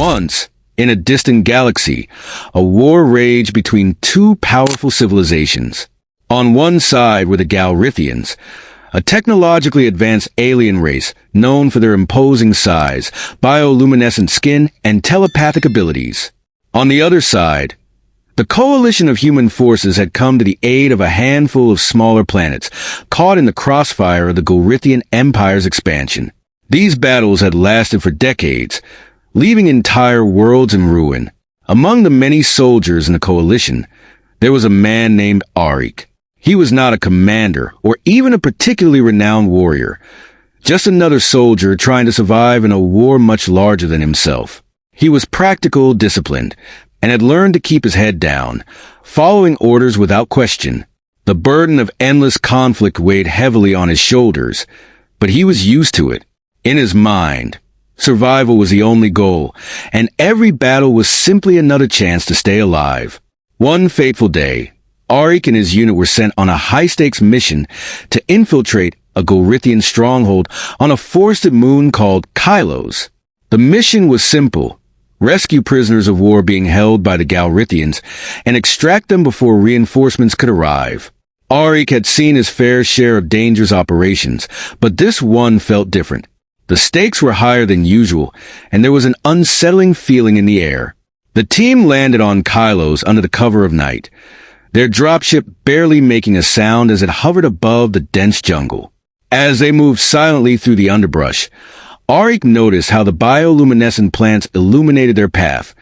Once, in a distant galaxy, a war raged between two powerful civilizations. On one side were the Galrithians, a technologically advanced alien race known for their imposing size, bioluminescent skin, and telepathic abilities. On the other side, the coalition of human forces had come to the aid of a handful of smaller planets, caught in the crossfire of the Galrithian Empire's expansion. These battles had lasted for decades, leaving entire worlds in ruin. Among the many soldiers in the coalition, there was a man named Arik. He was not a commander or even a particularly renowned warrior, just another soldier trying to survive in a war much larger than himself. He was practical, disciplined, and had learned to keep his head down, following orders without question. The burden of endless conflict weighed heavily on his shoulders, but he was used to it. In his mind, survival was the only goal, and every battle was simply another chance to stay alive. One fateful day, Arik and his unit were sent on a high-stakes mission to infiltrate a Galrithian stronghold on a forested moon called Kylos. The mission was simple: rescue prisoners of war being held by the Galrithians and extract them before reinforcements could arrive. Arik had seen his fair share of dangerous operations, but this one felt different. The stakes were higher than usual, and there was an unsettling feeling in the air. The team landed on Kylos under the cover of night, their dropship barely making a sound as it hovered above the dense jungle. As they moved silently through the underbrush, Arik noticed how the bioluminescent plants illuminated their path,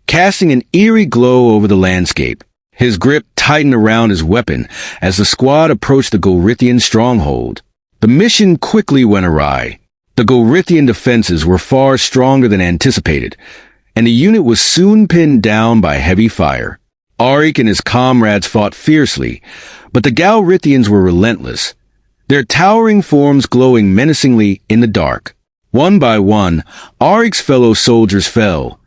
casting an eerie glow over the landscape. His grip tightened around his weapon as the squad approached the Galrithian stronghold. The mission quickly went awry. The Galrithian defenses were far stronger than anticipated, and the unit was soon pinned down by heavy fire. Arik and his comrades fought fiercely, but the Galrithians were relentless, their towering forms glowing menacingly in the dark. One by one, Arik's fellow soldiers fell,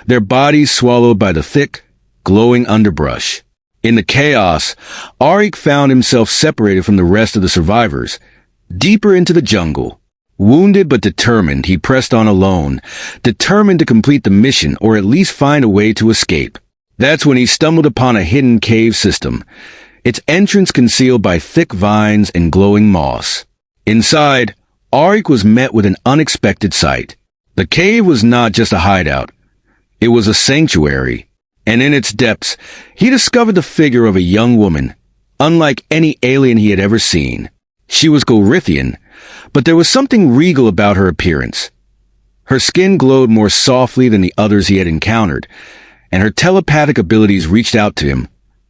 their bodies swallowed by the thick, glowing underbrush. In the chaos, Arik found himself separated from the rest of the survivors, deeper into the jungle. Wounded but determined, he pressed on alone, determined to complete the mission or at least find a way to escape. That's when he stumbled upon a hidden cave system, its entrance concealed by thick vines and glowing moss. Inside, Arik was met with an unexpected sight. The cave was not just a hideout. It was a sanctuary, and in its depths, he discovered the figure of a young woman, unlike any alien he had ever seen. She was Galrithian, but there was something regal about her appearance. Her skin glowed more softly than the others he had encountered, and her telepathic abilities reached out to him,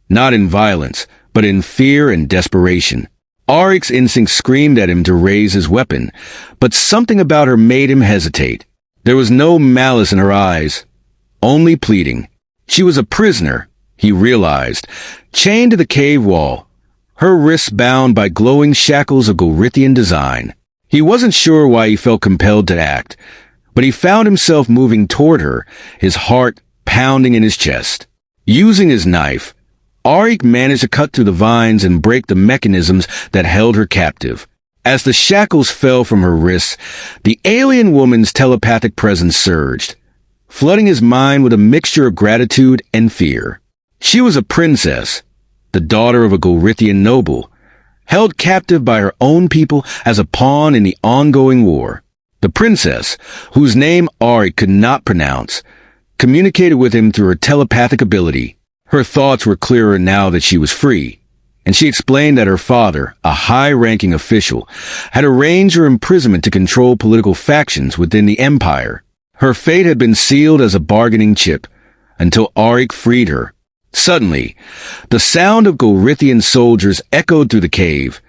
not in violence, but in fear and desperation. Arik's instincts screamed at him to raise his weapon, but something about her made him hesitate. There was no malice in her eyes, only pleading. She was a prisoner, he realized, chained to the cave wall, her wrists bound by glowing shackles of Galrithian design. He wasn't sure why he felt compelled to act, but he found himself moving toward her, his heart pounding in his chest. Using his knife, Arik managed to cut through the vines and break the mechanisms that held her captive. As the shackles fell from her wrists, the alien woman's telepathic presence surged, flooding his mind with a mixture of gratitude and fear. She was a princess, the daughter of a Galrithian noble, held captive by her own people as a pawn in the ongoing war. The princess, whose name Arik could not pronounce, communicated with him through her telepathic ability. Her thoughts were clearer now that she was free, and she explained that her father, a high-ranking official, had arranged her imprisonment to control political factions within the Empire. Her fate had been sealed as a bargaining chip, until Arik freed her. Suddenly, the sound of Galrithian soldiers echoed through the cave,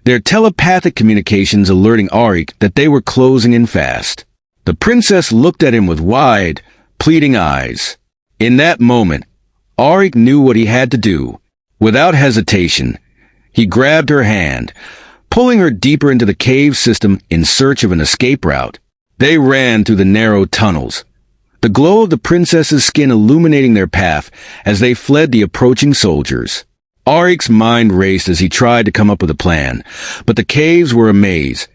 their telepathic communications alerting Arik that they were closing in fast. The princess looked at him with wide, pleading eyes. In that moment, Arik knew what he had to do. Without hesitation, he grabbed her hand, pulling her deeper into the cave system in search of an escape route. They ran through the narrow tunnels, the glow of the princess's skin illuminating their path as they fled the approaching soldiers. Arik's mind raced as he tried to come up with a plan, but the caves were a maze,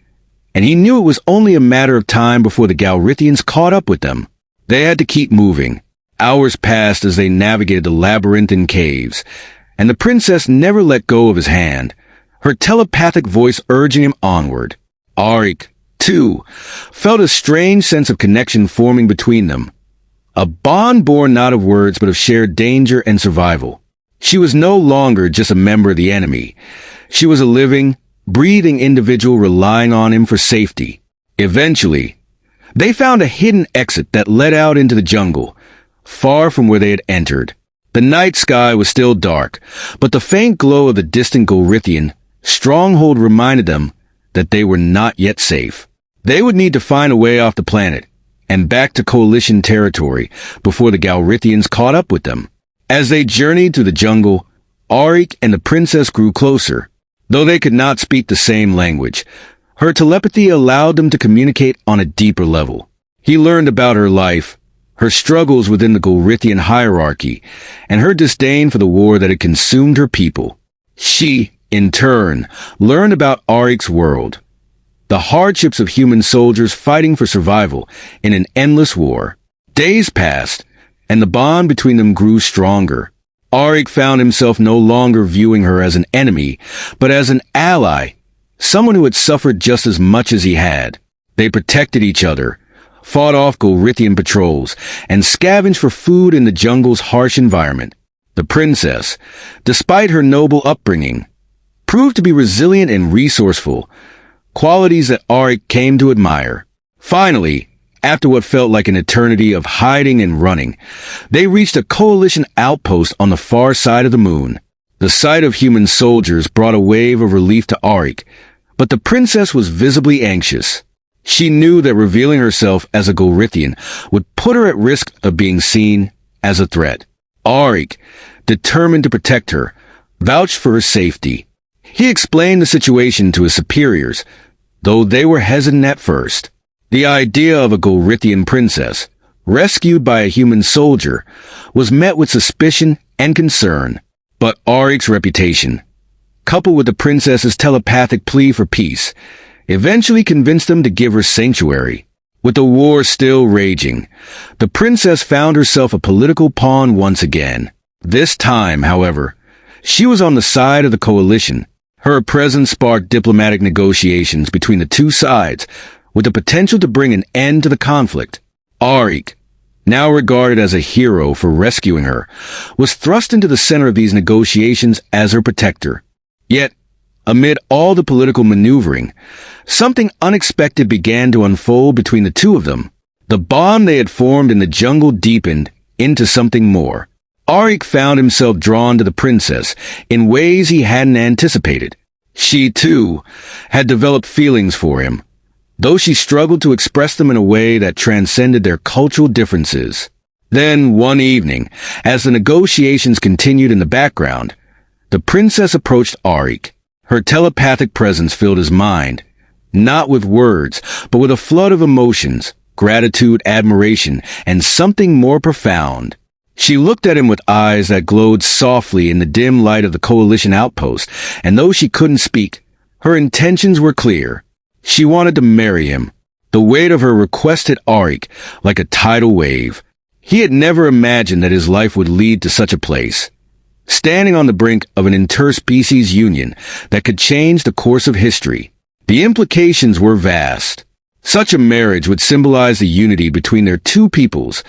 and he knew it was only a matter of time before the Galrithians caught up with them. They had to keep moving. Hours passed as they navigated the labyrinthine caves, and the princess never let go of his hand, her telepathic voice urging him onward. Auric, too, felt a strange sense of connection forming between them. A bond born not of words but of shared danger and survival. She was no longer just a member of the enemy. She was a living, breathing individual relying on him for safety. Eventually, they found a hidden exit that led out into the jungle, far from where they had entered. The night sky was still dark, but the faint glow of the distant Golrithian stronghold reminded them that they were not yet safe. They would need to find a way off the planet and back to Coalition territory before the Galrithians caught up with them. As they journeyed through the jungle, Auric and the princess grew closer. Though they could not speak the same language, her telepathy allowed them to communicate on a deeper level. He learned about her life, her struggles within the Golrithian hierarchy, and her disdain for the war that had consumed her people. She, in turn, learned about Auric's world, the hardships of human soldiers fighting for survival in an endless war. Days passed, and the bond between them grew stronger. Auric found himself no longer viewing her as an enemy, but as an ally, someone who had suffered just as much as he had. They protected each other, fought off Golrithian patrols, and scavenged for food in the jungle's harsh environment. The princess, despite her noble upbringing, proved to be resilient and resourceful, qualities that Auric came to admire. Finally, after what felt like an eternity of hiding and running, they reached a coalition outpost on the far side of the moon. The sight of human soldiers brought a wave of relief to Auric, but the princess was visibly anxious. She knew that revealing herself as a Golrithian would put her at risk of being seen as a threat. Auric, determined to protect her, vouched for her safety. He explained the situation to his superiors, though they were hesitant at first. The idea of a Golrithian princess, rescued by a human soldier, was met with suspicion and concern. But Auric's reputation, coupled with the princess's telepathic plea for peace, eventually convinced them to give her sanctuary. With the war still raging, the princess found herself a political pawn once again. This time, however, she was on the side of the coalition. Her presence sparked diplomatic negotiations between the two sides, with the potential to bring an end to the conflict. Auric, now regarded as a hero for rescuing her, was thrust into the center of these negotiations as her protector. Yet, amid all the political maneuvering, something unexpected began to unfold between the two of them. The bond they had formed in the jungle deepened into something more. Auric found himself drawn to the princess in ways he hadn't anticipated. She, too, had developed feelings for him, though she struggled to express them in a way that transcended their cultural differences. Then, one evening, as the negotiations continued in the background, the princess approached Auric. Her telepathic presence filled his mind, not with words, but with a flood of emotions, gratitude, admiration, and something more profound. She looked at him with eyes that glowed softly in the dim light of the coalition outpost, and though she couldn't speak, her intentions were clear. She wanted to marry him. The weight of her request hit Auric like a tidal wave. He had never imagined that his life would lead to such a place, standing on the brink of an interspecies union that could change the course of history. The implications were vast. Such a marriage would symbolize the unity between their two peoples,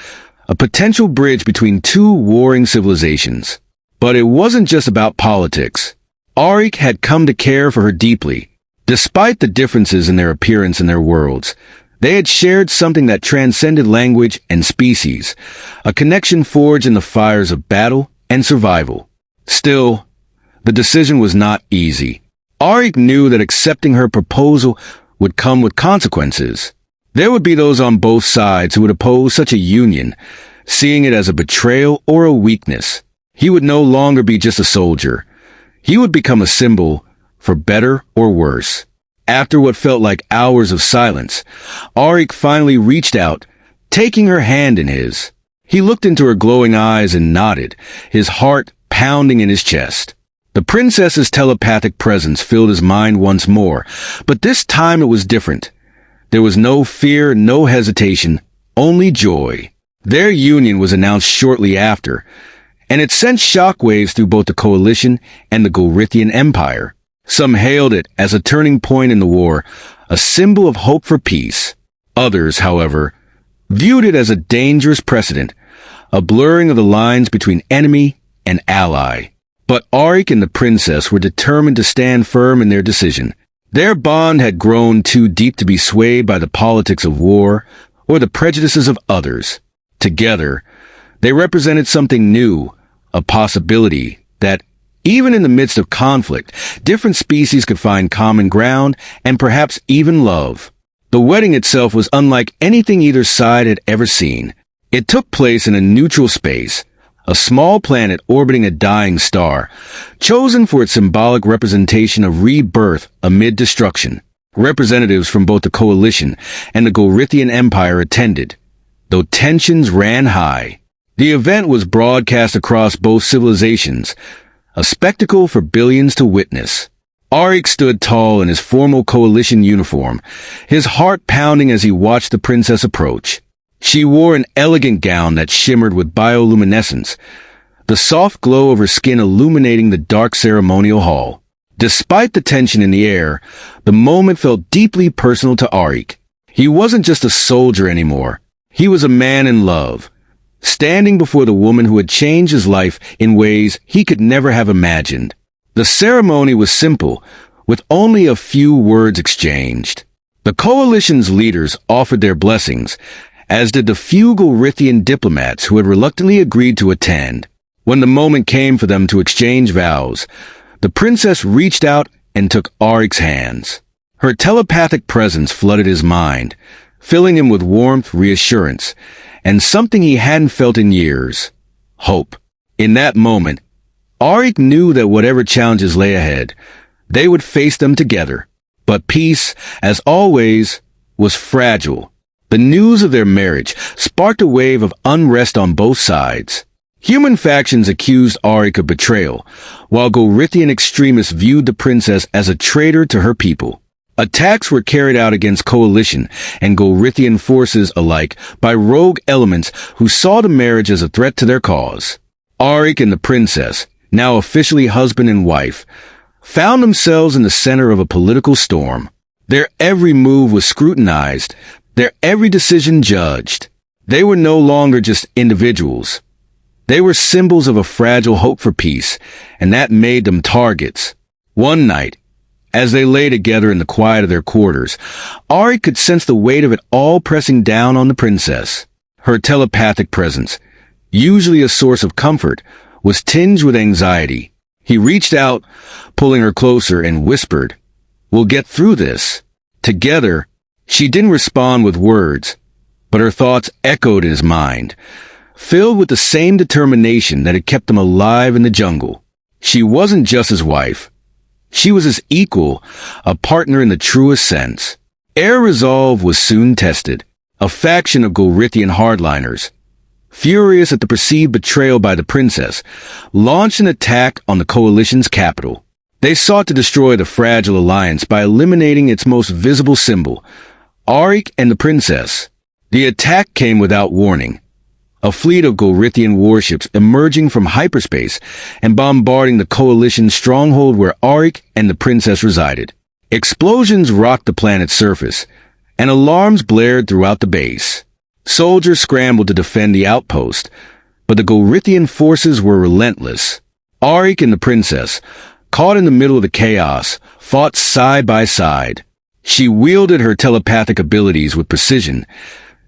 a potential bridge between two warring civilizations. But it wasn't just about politics. Auric had come to care for her deeply. Despite the differences in their appearance and their worlds, they had shared something that transcended language and species, a connection forged in the fires of battle and survival. Still, the decision was not easy. Auric knew that accepting her proposal would come with consequences. There would be those on both sides who would oppose such a union, seeing it as a betrayal or a weakness. He would no longer be just a soldier. He would become a symbol, for better or worse. After what felt like hours of silence, Auric finally reached out, taking her hand in his. He looked into her glowing eyes and nodded, his heart pounding in his chest. The princess's telepathic presence filled his mind once more, but this time it was different. There was no fear, no hesitation, only joy. Their union was announced shortly after, and it sent shockwaves through both the Coalition and the Gorithian Empire. Some hailed it as a turning point in the war, a symbol of hope for peace. Others, however, viewed it as a dangerous precedent, a blurring of the lines between enemy and ally. But Auric and the princess were determined to stand firm in their decision. Their bond had grown too deep to be swayed by the politics of war or the prejudices of others. Together, they represented something new, a possibility that, even in the midst of conflict, different species could find common ground and perhaps even love. The wedding itself was unlike anything either side had ever seen. It took place in a neutral space, a small planet orbiting a dying star, chosen for its symbolic representation of rebirth amid destruction. Representatives from both the Coalition and the Gorithian Empire attended, though tensions ran high. The event was broadcast across both civilizations, a spectacle for billions to witness. Auric stood tall in his formal Coalition uniform, his heart pounding as he watched the princess approach. She wore an elegant gown that shimmered with bioluminescence, the soft glow of her skin illuminating the dark ceremonial hall. Despite the tension in the air, the moment felt deeply personal to Auric. He wasn't just a soldier anymore. He was a man in love, standing before the woman who had changed his life in ways he could never have imagined. The ceremony was simple, with only a few words exchanged. The Coalition's leaders offered their blessings, as did the few Gorithian diplomats who had reluctantly agreed to attend. When the moment came for them to exchange vows, the princess reached out and took Auric's hands. Her telepathic presence flooded his mind, filling him with warmth, reassurance, and something he hadn't felt in years: hope. In that moment, Auric knew that whatever challenges lay ahead, they would face them together. But peace, as always, was fragile. The news of their marriage sparked a wave of unrest on both sides. Human factions accused Auric of betrayal, while Gorithian extremists viewed the princess as a traitor to her people. Attacks were carried out against Coalition and Gorithian forces alike by rogue elements who saw the marriage as a threat to their cause. Auric and the princess, now officially husband and wife, found themselves in the center of a political storm. Their every move was scrutinized, their every decision judged. They were no longer just individuals. They were symbols of a fragile hope for peace, and that made them targets. One night, as they lay together in the quiet of their quarters, Auric could sense the weight of it all pressing down on the princess. Her telepathic presence, usually a source of comfort, was tinged with anxiety. He reached out, pulling her closer, and whispered, "We'll get through this." Together, she didn't respond with words, but her thoughts echoed in his mind, filled with the same determination that had kept them alive in the jungle. She wasn't just his wife. She was his equal, a partner in the truest sense. Their resolve was soon tested. A faction of Gorithian hardliners, furious at the perceived betrayal by the princess, launched an attack on the Coalition's capital. They sought to destroy the fragile alliance by eliminating its most visible symbol, Auric and the princess. The attack came without warning. A fleet of Gorithian warships emerging from hyperspace and bombarding the Coalition's stronghold where Auric and the princess resided. Explosions rocked the planet's surface, and alarms blared throughout the base. Soldiers scrambled to defend the outpost, but the Gorithian forces were relentless. Auric and the princess, caught in the middle of the chaos, fought side by side. She wielded her telepathic abilities with precision,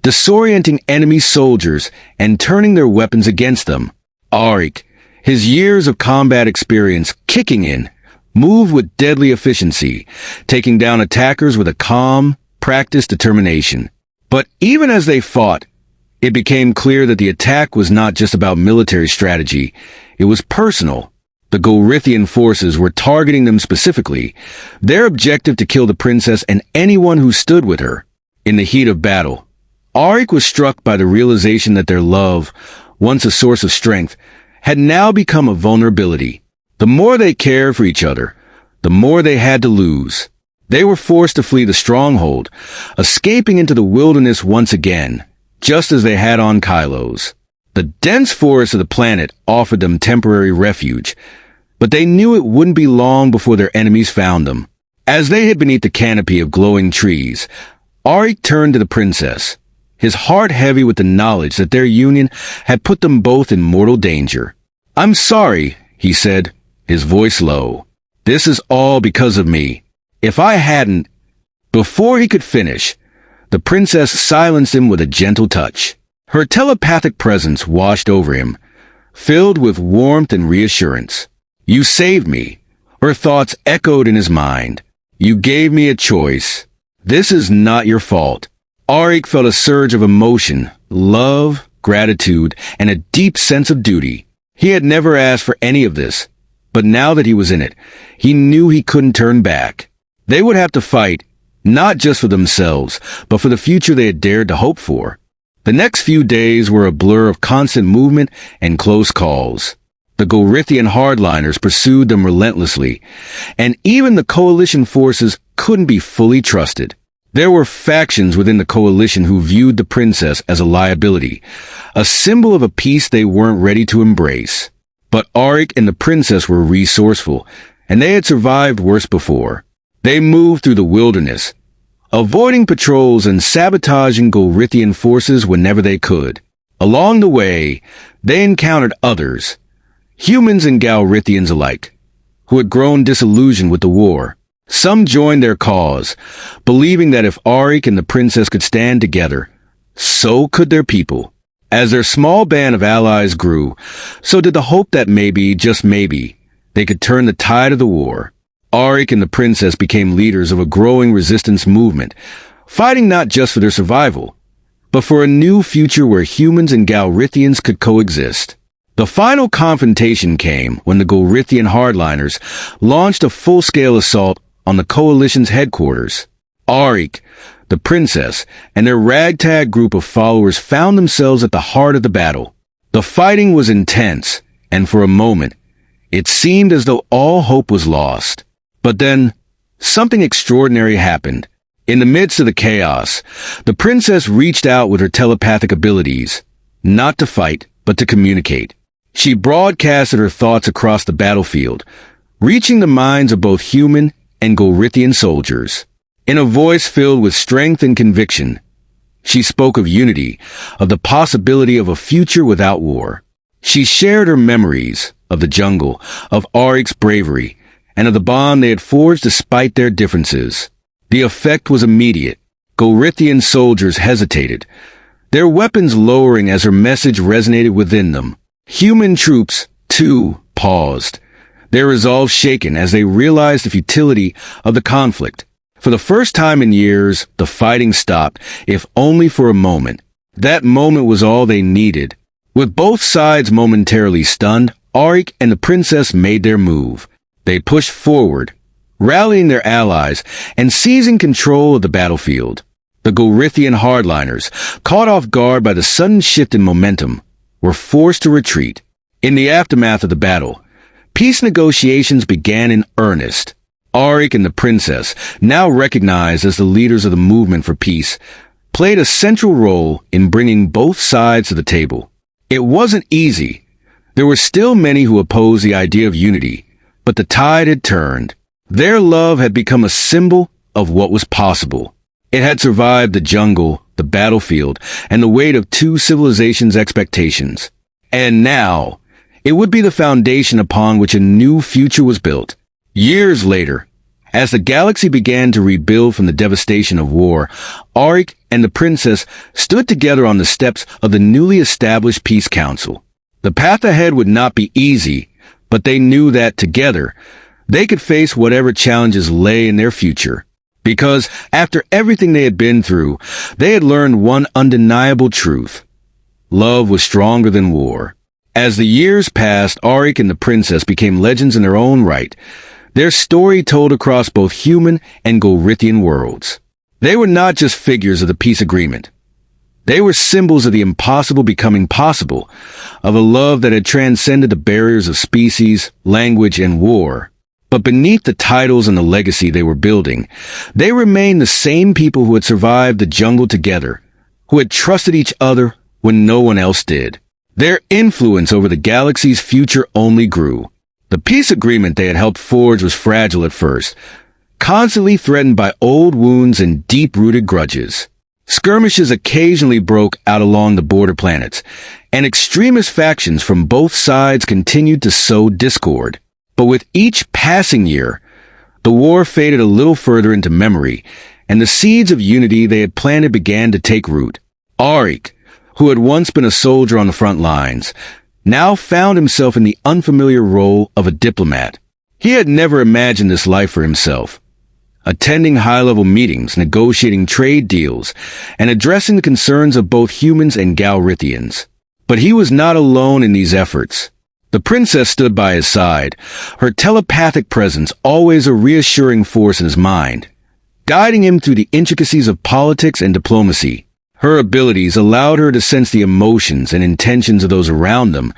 disorienting enemy soldiers and turning their weapons against them. Auric, his years of combat experience kicking in, moved with deadly efficiency, taking down attackers with a calm, practiced determination. But even as they fought, it became clear that the attack was not just about military strategy, it was personal. The Gorithian forces were targeting them specifically, their objective to kill the princess and anyone who stood with her. In the heat of battle, Auric was struck by the realization that their love, once a source of strength, had now become a vulnerability. The more they cared for each other, the more they had to lose. They were forced to flee the stronghold, escaping into the wilderness once again, just as they had on Kylo's. The dense forests of the planet offered them temporary refuge, but they knew it wouldn't be long before their enemies found them. As they hid beneath the canopy of glowing trees, Auric turned to the princess, his heart heavy with the knowledge that their union had put them both in mortal danger. "I'm sorry," he said, his voice low. "This is all because of me. If I hadn't—" Before he could finish, the princess silenced him with a gentle touch. Her telepathic presence washed over him, filled with warmth and reassurance. "You saved me." Her thoughts echoed in his mind. "You gave me a choice. This is not your fault." Auric felt a surge of emotion, love, gratitude, and a deep sense of duty. He had never asked for any of this, but now that he was in it, he knew he couldn't turn back. They would have to fight, not just for themselves, but for the future they had dared to hope for. The next few days were a blur of constant movement and close calls. The Gorithian hardliners pursued them relentlessly, and even the coalition forces couldn't be fully trusted. There were factions within the coalition who viewed the princess as a liability, a symbol of a peace they weren't ready to embrace. But Auric and the princess were resourceful, and they had survived worse before. They moved through the wilderness, avoiding patrols and sabotaging Gorithian forces whenever they could. Along the way, they encountered others, humans and Galrithians alike, who had grown disillusioned with the war. Some joined their cause, believing that if Auric and the princess could stand together, so could their people. As their small band of allies grew, so did the hope that maybe, just maybe, they could turn the tide of the war. Auric and the princess became leaders of a growing resistance movement, fighting not just for their survival, but for a new future where humans and Galrithians could coexist. The final confrontation came when the Gorithian hardliners launched a full-scale assault on the coalition's headquarters. Auric, the princess, and their ragtag group of followers found themselves at the heart of the battle. The fighting was intense, and for a moment, it seemed as though all hope was lost. But then, something extraordinary happened. In the midst of the chaos, the princess reached out with her telepathic abilities, not to fight, but to communicate. She broadcasted her thoughts across the battlefield, reaching the minds of both human and Gorithian soldiers. In a voice filled with strength and conviction, she spoke of unity, of the possibility of a future without war. She shared her memories of the jungle, of Auric's bravery, and of the bond they had forged despite their differences. The effect was immediate. Gorithian soldiers hesitated, their weapons lowering as her message resonated within them. Human troops, too, paused, their resolve shaken as they realized the futility of the conflict. For the first time in years, the fighting stopped, if only for a moment. That moment was all they needed. With both sides momentarily stunned, Auric and the princess made their move. They pushed forward, rallying their allies and seizing control of the battlefield. The Gorithian hardliners, caught off guard by the sudden shift in momentum, were forced to retreat. In the aftermath of the battle, peace negotiations began in earnest. Auric and the princess, now recognized as the leaders of the movement for peace, played a central role in bringing both sides to the table. It wasn't easy. There were still many who opposed the idea of unity, but the tide had turned. Their love had become a symbol of what was possible. It had survived the jungle, the battlefield, and the weight of two civilizations' expectations. And now, it would be the foundation upon which a new future was built. Years later, as the galaxy began to rebuild from the devastation of war, Auric and the princess stood together on the steps of the newly established Peace Council. The path ahead would not be easy, but they knew that together, they could face whatever challenges lay in their future. Because after everything they had been through, they had learned one undeniable truth. Love was stronger than war. As the years passed, Auric and the princess became legends in their own right, their story told across both human and Gorithian worlds. They were not just figures of the peace agreement. They were symbols of the impossible becoming possible, of a love that had transcended the barriers of species, language, and war. But beneath the titles and the legacy they were building, they remained the same people who had survived the jungle together, who had trusted each other when no one else did. Their influence over the galaxy's future only grew. The peace agreement they had helped forge was fragile at first, constantly threatened by old wounds and deep-rooted grudges. Skirmishes occasionally broke out along the border planets, and extremist factions from both sides continued to sow discord. But with each passing year, the war faded a little further into memory, and the seeds of unity they had planted began to take root. Auric, who had once been a soldier on the front lines, now found himself in the unfamiliar role of a diplomat. He had never imagined this life for himself, attending high-level meetings, negotiating trade deals, and addressing the concerns of both humans and Galrithians. But he was not alone in these efforts. The princess stood by his side, her telepathic presence always a reassuring force in his mind, guiding him through the intricacies of politics and diplomacy. Her abilities allowed her to sense the emotions and intentions of those around them,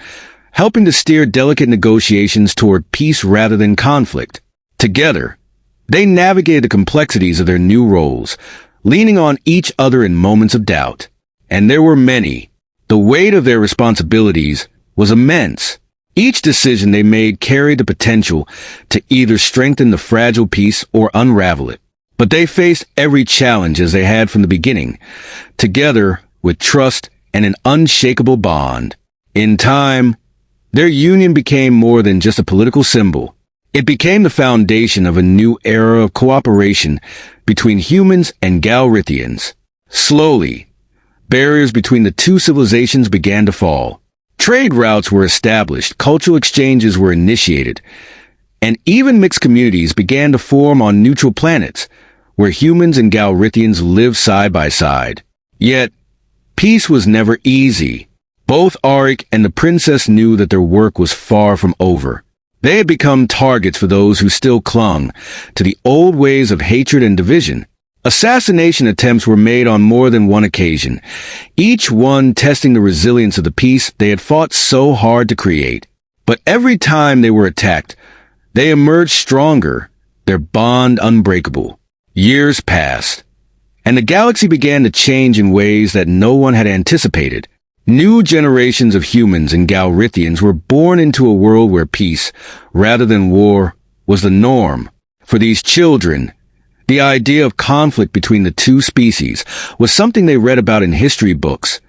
helping to steer delicate negotiations toward peace rather than conflict. Together, they navigated the complexities of their new roles, leaning on each other in moments of doubt. And there were many. The weight of their responsibilities was immense. Each decision they made carried the potential to either strengthen the fragile peace or unravel it. But they faced every challenge as they had from the beginning, together with trust and an unshakable bond. In time, their union became more than just a political symbol. It became the foundation of a new era of cooperation between humans and Galrithians. Slowly, barriers between the two civilizations began to fall. Trade routes were established, cultural exchanges were initiated, and even mixed communities began to form on neutral planets, where humans and Galrithians lived side by side. Yet, peace was never easy. Both Auric and the princess knew that their work was far from over. They had become targets for those who still clung to the old ways of hatred and division. Assassination attempts were made on more than one occasion, each one testing the resilience of the peace they had fought so hard to create. But every time they were attacked, they emerged stronger, their bond unbreakable. Years passed, and the galaxy began to change in ways that no one had anticipated. New generations of humans and Galrithians were born into a world where peace, rather than war, was the norm. For these children, the idea of conflict between the two species was something they read about in history books,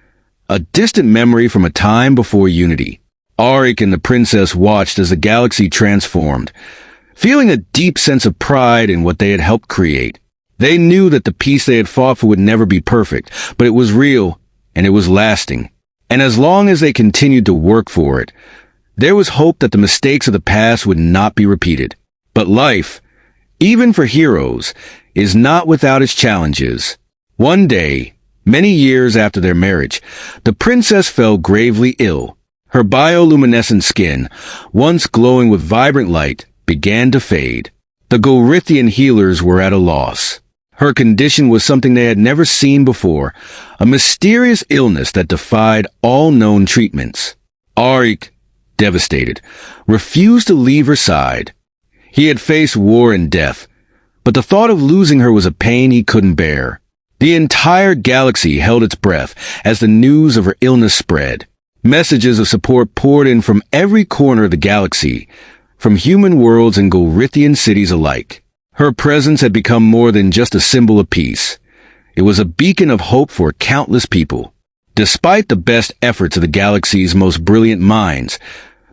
a distant memory from a time before unity. Auric and the princess watched as the galaxy transformed, feeling a deep sense of pride in what they had helped create. They knew that the peace they had fought for would never be perfect, but it was real, and it was lasting. And as long as they continued to work for it, there was hope that the mistakes of the past would not be repeated. But life, even for heroes, is not without its challenges. One day, many years after their marriage, the princess fell gravely ill. Her bioluminescent skin, once glowing with vibrant light, began to fade. The Galrithian healers were at a loss. Her condition was something they had never seen before, a mysterious illness that defied all known treatments. Auric, devastated, refused to leave her side. He had faced war and death, but the thought of losing her was a pain he couldn't bear. The entire galaxy held its breath as the news of her illness spread. Messages of support poured in from every corner of the galaxy, from human worlds and Galrithian cities alike. Her presence had become more than just a symbol of peace. It was a beacon of hope for countless people. Despite the best efforts of the galaxy's most brilliant minds,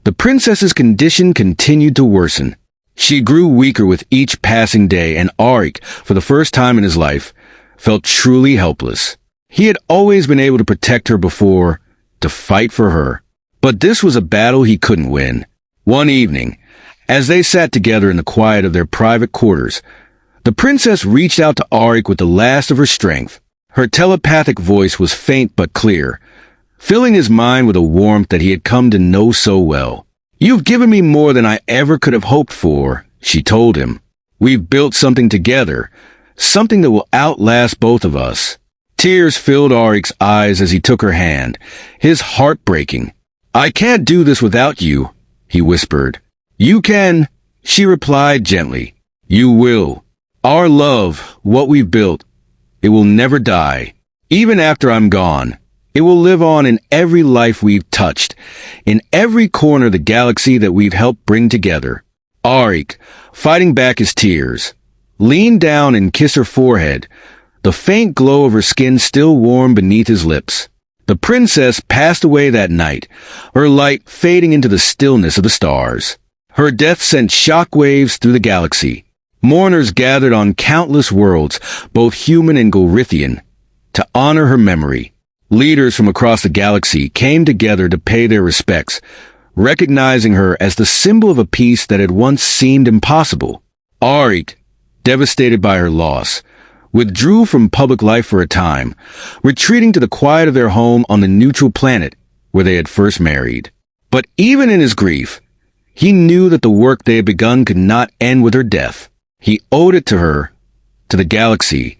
the princess's condition continued to worsen. She grew weaker with each passing day, and Auric, for the first time in his life, felt truly helpless. He had always been able to protect her before, to fight for her. But this was a battle he couldn't win. One evening, as they sat together in the quiet of their private quarters, the princess reached out to Auric with the last of her strength. Her telepathic voice was faint but clear, filling his mind with a warmth that he had come to know so well. "You've given me more than I ever could have hoped for," she told him. "We've built something together, something that will outlast both of us." Tears filled Auric's eyes as he took her hand, his heart breaking. "I can't do this without you," he whispered. "You can," she replied gently. "You will. Our love, what we've built, it will never die." Even after I'm gone, it will live on in every life we've touched, in every corner of the galaxy that we've helped bring together. Auric, fighting back his tears, leaned down and kissed her forehead, the faint glow of her skin still warm beneath his lips. The princess passed away that night, her light fading into the stillness of the stars. Her death sent shockwaves through the galaxy. Mourners gathered on countless worlds, both human and Golrithian, to honor her memory. Leaders from across the galaxy came together to pay their respects, recognizing her as the symbol of a peace that had once seemed impossible. Auric, devastated by her loss, withdrew from public life for a time, retreating to the quiet of their home on the neutral planet where they had first married. But even in his grief, he knew that the work they had begun could not end with her death. He owed it to her, to the galaxy,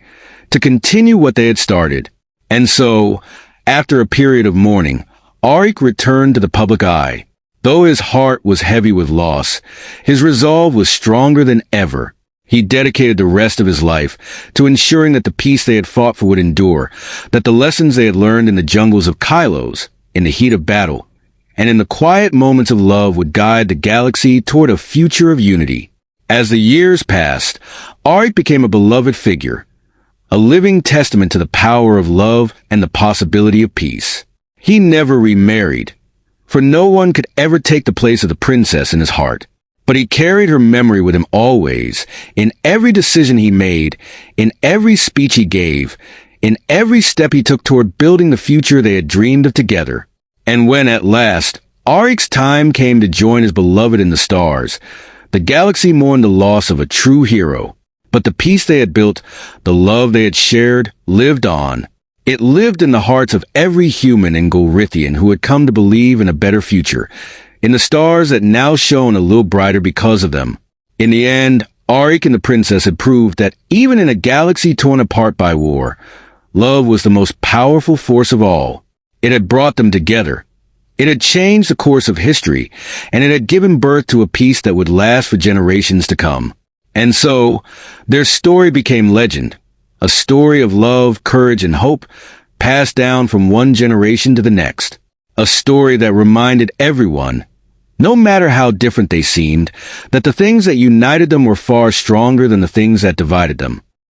to continue what they had started. And so, after a period of mourning, Auric returned to the public eye. Though his heart was heavy with loss, his resolve was stronger than ever. He dedicated the rest of his life to ensuring that the peace they had fought for would endure, that the lessons they had learned in the jungles of Kylos, in the heat of battle, and in the quiet moments of love would guide the galaxy toward a future of unity. As the years passed, Auric became a beloved figure, a living testament to the power of love and the possibility of peace. He never remarried, for no one could ever take the place of the princess in his heart. But he carried her memory with him always, in every decision he made, in every speech he gave, in every step he took toward building the future they had dreamed of together. And when at last, Auric's time came to join his beloved in the stars, the galaxy mourned the loss of a true hero. But the peace they had built, the love they had shared, lived on. It lived in the hearts of every human in Golrithian who had come to believe in a better future, in the stars that now shone a little brighter because of them. In the end, Auric and the princess had proved that even in a galaxy torn apart by war, love was the most powerful force of all. It had brought them together. It had changed the course of history, and it had given birth to a peace that would last for generations to come. And so, their story became legend, a story of love, courage, and hope, passed down from one generation to the next. A story that reminded everyone, no matter how different they seemed, that the things that united them were far stronger than the things that divided them.